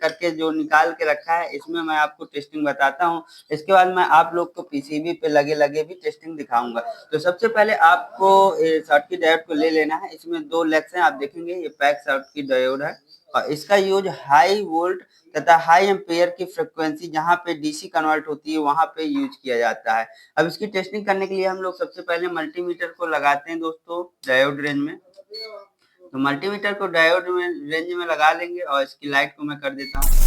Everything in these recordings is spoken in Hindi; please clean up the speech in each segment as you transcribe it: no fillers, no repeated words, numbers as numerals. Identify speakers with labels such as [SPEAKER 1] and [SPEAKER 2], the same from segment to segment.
[SPEAKER 1] करके जो निकाल के रखा है इसमें मैं आपको टेस्टिंग बताता हूँ। इसके बाद मैं आप लोग को पीसीबी पे लगे लगे भी टेस्टिंग दिखाऊंगा। तो सबसे पहले आपको शॉर्टकी डायोड को ले लेना है। इसमें 2 लेग्स हैं, आप देखेंगे ये पैक शॉर्टकी डायोड है और इसका यूज हाई वोल्ट तथा हाई एम्पेयर की फ्रिक्वेंसी जहां पे डीसी कन्वर्ट होती है वहां पे यूज किया जाता है। अब इसकी टेस्टिंग करने के लिए हम लोग सबसे पहले मल्टीमीटर को लगाते हैं दोस्तों डायोड रेंज में। तो मल्टीमीटर को डायोड में रेंज में लगा लेंगे और इसकी लाइट को मैं कर देता हूँ।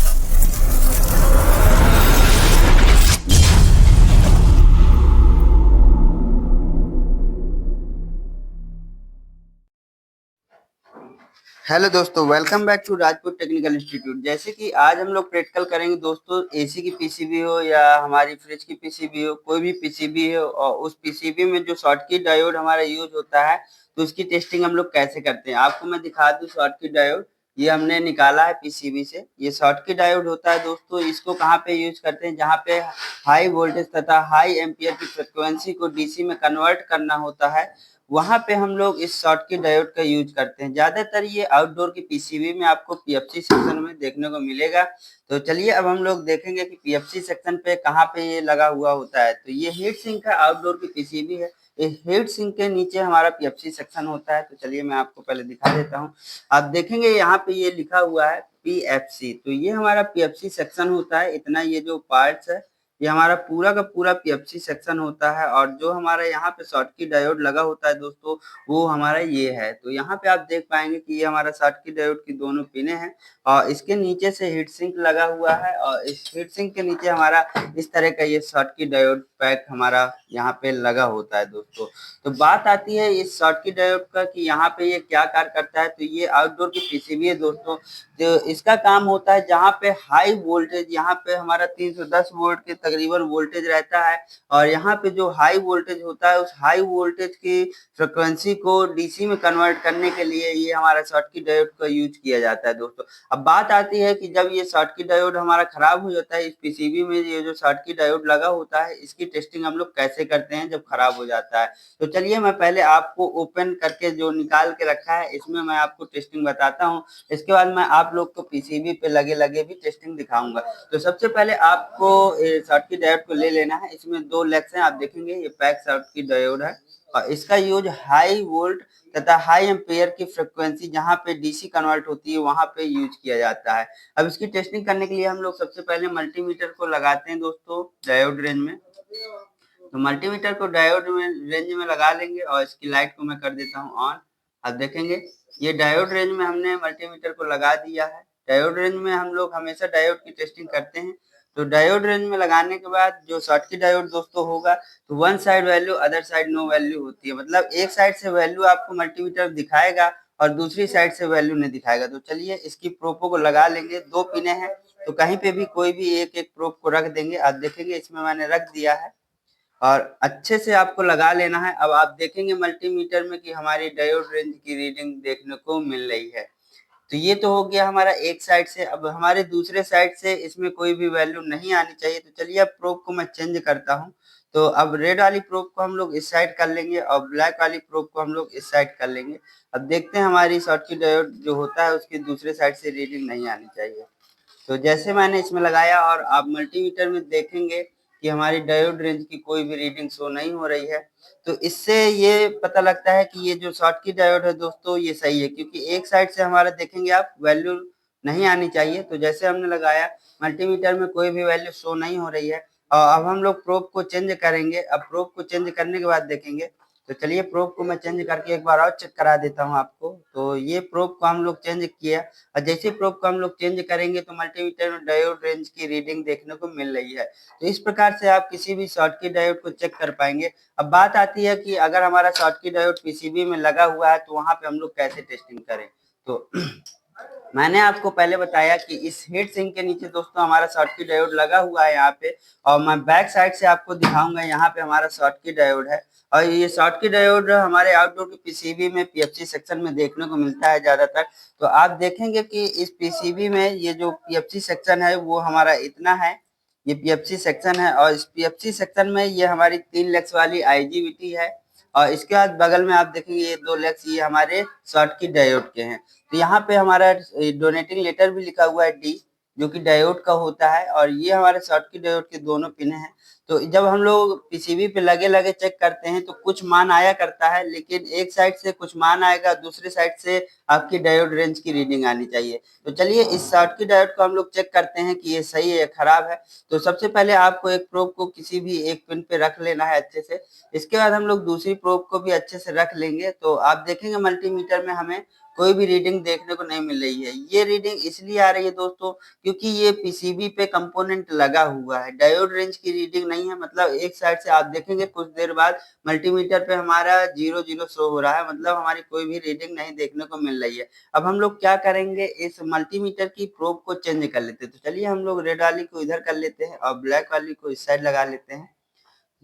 [SPEAKER 1] हेलो दोस्तों, welcome back to Rajput technical institute. जैसे कि आज हम लोग प्रैक्टिकल करेंगे दोस्तों, एसी की पीसीबी हो या हमारी फ्रिज की पीसीबी हो, कोई भी पीसीबी हो और उस पीसीबी में जो शॉर्टकी डायोड हमारा यूज होता है तो उसकी टेस्टिंग हम लोग कैसे करते हैं आपको मैं दिखा दूं। शॉर्टकी डायोड ये हमने निकाला है पीसीबी से। ये शॉर्टकी डायोड होता है दोस्तों, इसको कहाँ पे यूज करते हैं, जहाँ पे हाई वोल्टेज तथा हाई एम्पियर की फ्रिक्वेंसी को डीसी में कन्वर्ट करना होता है, वहां पे हम लोग इस शॉर्टकी डायोड का यूज करते हैं। ज्यादातर ये आउटडोर की पीसीबी में आपको पीएफसी सेक्शन में देखने को मिलेगा। तो चलिए अब हम लोग देखेंगे कि पीएफसी सेक्शन पे कहाँ पे ये लगा हुआ होता है। तो ये हीट सिंक है, आउटडोर की पीसीबी है। इस हीट सिंक के नीचे हमारा पीएफसी सेक्शन होता है। तो चलिए मैं आपको पहले दिखा देता हूँ। आप देखेंगे यहाँ पे ये लिखा हुआ है पीएफसी, तो ये हमारा पीएफसी सेक्शन होता है। इतना ये जो पार्ट्स है ये हमारा पूरा का पूरा पीएफसी सेक्शन होता है। और जो हमारा यहाँ पे शॉर्टकी डायोड लगा होता है दोस्तों, वो हमारा ये है। तो यहाँ पे आप देख पाएंगे कि ये हमारा शॉर्टकी डायोड की दोनों पिने हैं और इसके नीचे से हीट सिंक लगा हुआ है और इस हीट सिंक के नीचे हमारा इस तरह का ये शॉर्टकी डायोड पैक हमारा यहाँ पे लगा होता है दोस्तों। तो बात आती है इस शॉर्टकी डायोड का कि यहाँ पे ये क्या कार्य करता है। तो ये आउटडोर की पीसीबी है दोस्तों, जो इसका काम होता है जहाँ पे हाई वोल्टेज, यहाँ पे हमारा 310 वोल्ट के तकरीबन वोल्टेज रहता है और यहाँ पे जो हाई वोल्टेज होता है उस हाई वोल्टेज की फ्रिक्वेंसी को डीसी में कन्वर्ट करने के लिए ये हमारा शॉर्टकी डायोड का यूज किया जाता है दोस्तों। अब बात आती है कि जब ये शॉर्टकी डायोड हमारा खराब हो जाता है, इस पीसीबी में ये जो शॉर्टकी डायोड लगा होता है इसकी टेस्टिंग हम लोग कैसे करते हैं जब खराब हो जाता है। तो चलिए मैं पहले आपको ओपन करके जो निकाल के रखा है इसमें मैं आपको टेस्टिंग बताता हूँ। इसके बाद मैं आप लोग को पीसीबी पे लगे लगे भी टेस्टिंग दिखाऊंगा। तो सबसे पहले आपको शॉर्टकी डायोड को ले लेना है। इसमें 2 लेग्स हैं, आप देखेंगे ये पैक शॉर्टकी डायोड है और इसका यूज हाई वोल्ट तथा हाई एम्पेयर की फ्रिक्वेंसी जहां पे डीसी कन्वर्ट होती है वहां पे यूज किया जाता है। अब इसकी टेस्टिंग करने के लिए हम लोग सबसे पहले मल्टीमीटर को लगाते हैं दोस्तों डायोड रेंज में। तो मल्टीमीटर को डायोड में रेंज में लगा लेंगे और इसकी लाइट को मैं कर देता हूँ ऑन। आप देखेंगे ये डायोड रेंज में हमने मल्टीमीटर को लगा दिया है। डायोड रेंज में हम लोग हमेशा डायोड की टेस्टिंग करते हैं। तो डायोड रेंज में लगाने के बाद जो शॉर्टकी डायोड दोस्तों होगा तो one side value other side no value होती है, मतलब एक साइड से वैल्यू आपको मल्टीमीटर दिखाएगा और दूसरी साइड से वैल्यू नहीं दिखाएगा। तो चलिए इसकी प्रोपो को लगा लेंगे। 2 पिने हैं तो कहीं पे भी कोई भी एक एक प्रोप को रख देंगे। आप देखेंगे इसमें मैंने रख दिया है और अच्छे से आपको लगा लेना है। अब आप देखेंगे मल्टीमीटर में कि हमारी डायोड रेंज की रीडिंग देखने को मिल रही है। तो ये तो हो गया हमारा एक साइड से। अब हमारे दूसरे साइड से इसमें कोई भी वैल्यू नहीं आनी चाहिए। तो चलिए अब प्रोब को मैं चेंज करता हूँ। तो अब रेड वाली प्रोब को हम लोग इस साइड कर लेंगे और ब्लैक वाली प्रोब को हम लोग इस साइड कर लेंगे। अब देखते हैं हमारी शॉर्टकी डायोड जो होता है उसकी दूसरे साइड से रीडिंग नहीं आनी चाहिए। तो जैसे मैंने इसमें लगाया और आप मल्टीमीटर में देखेंगे कि हमारी डायोड रेंज की कोई भी रीडिंग शो नहीं हो रही है। तो इससे ये पता लगता है कि ये जो शॉर्टकी डायोड है दोस्तों ये सही है, क्योंकि एक साइड से हमारा देखेंगे आप वैल्यू नहीं आनी चाहिए। तो जैसे हमने लगाया मल्टीमीटर में कोई भी वैल्यू शो नहीं हो रही है और अब हम लोग प्रोब को चेंज करेंगे। अब प्रोब को चेंज करने के बाद देखेंगे। तो चलिए प्रोब को मैं चेंज करके एक बार और चेक करा देता हूँ आपको। तो ये प्रोब को हम लोग चेंज किया और जैसे प्रोब को हम लोग चेंज करेंगे तो मल्टीमीटर में डायोड रेंज की रीडिंग देखने को मिल रही है। तो इस प्रकार से आप किसी भी शॉर्टकी डायोड को चेक कर पाएंगे। अब बात आती है कि अगर हमारा शॉर्टकी डायोड पीसीबी में लगा हुआ है तो वहां पे हम लोग कैसे टेस्टिंग करें। तो मैंने आपको पहले बताया कि इस हीट सिंक के नीचे दोस्तों हमारा शॉर्टकी डायोड लगा हुआ है यहाँ पे और मैं बैक साइड से आपको दिखाऊंगा। यहाँ पे हमारा शॉर्टकी डायोड है और ये शॉर्टकी डायोड हमारे आउटडोर की पीसीबी में पीएफसी सेक्शन में देखने को मिलता है ज्यादातर। तो आप देखेंगे कि इस पीसीबी में ये जो पीएफसी सेक्शन है वो हमारा इतना है, ये पीएफसी सेक्शन है और इस पीएफसी सेक्शन में ये हमारी 3 लेग्स वाली आईजीबीटी है और इसके बाद बगल में आप देखेंगे ये 2 लेग्स ये हमारे शॉर्टकी डायोड के हैं। तो यहाँ पे हमारा डोनेटिंग लेटर भी लिखा हुआ है डी। जो कि डायोड का होता है, और ये हमारे शॉर्टकी डायोड के दोनों पिन हैं। तो जब हम लोग पीसीबी पे लगे-लगे चेक करते हैं तो कुछ मान आया करता है, लेकिन एक साइड से कुछ मान आएगा, दूसरी साइड से आपकी डायोड रेंज की रीडिंग आनी चाहिए। तो चलिए इस शॉर्टकी डायोड को हम लोग चेक करते हैं कि ये सही है या खराब है। तो सबसे पहले आपको एक प्रोब को किसी भी एक पिन पे रख लेना है अच्छे से। इसके बाद हम लोग दूसरी प्रोब को भी अच्छे से रख लेंगे। तो आप देखेंगे मल्टीमीटर में हमें कोई भी रीडिंग देखने को नहीं मिल रही है। ये रीडिंग इसलिए आ रही है दोस्तों, क्योंकि ये पीसीबी पे कंपोनेंट लगा हुआ है। डायोड रेंज की रीडिंग नहीं है, मतलब एक साइड से आप देखेंगे कुछ देर बाद मल्टीमीटर पे हमारा 0 शो हो रहा है, मतलब हमारी कोई भी रीडिंग नहीं देखने को मिल रही है। अब हम लोग क्या करेंगे, इस मल्टीमीटर की प्रोब को चेंज कर लेते हैं। तो चलिए हम लोग रेड वाली को इधर कर लेते हैं और ब्लैक वाली को इस साइड लगा लेते हैं।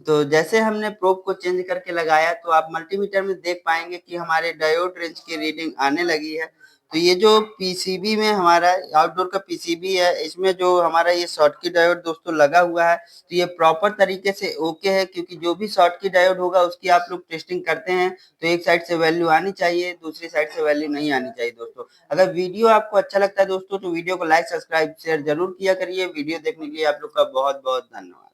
[SPEAKER 1] तो जैसे हमने प्रोब को चेंज करके लगाया तो आप मल्टीमीटर में देख पाएंगे कि हमारे डायोड रेंज की रीडिंग आने लगी है। तो ये जो पीसीबी में हमारा आउटडोर का पीसीबी है, इसमें जो हमारा ये शॉर्टकी डायोड दोस्तों लगा हुआ है, तो ये प्रॉपर तरीके से ओके है, क्योंकि जो भी शॉर्टकी डायोड होगा उसकी आप लोग टेस्टिंग करते हैं तो एक साइड से वैल्यू आनी चाहिए, दूसरी साइड से वैल्यू नहीं आनी चाहिए दोस्तों। अगर वीडियो आपको अच्छा लगता है दोस्तों तो वीडियो को लाइक सब्सक्राइब शेयर जरूर किया करिए। वीडियो देखने के लिए आप लोग का बहुत बहुत धन्यवाद।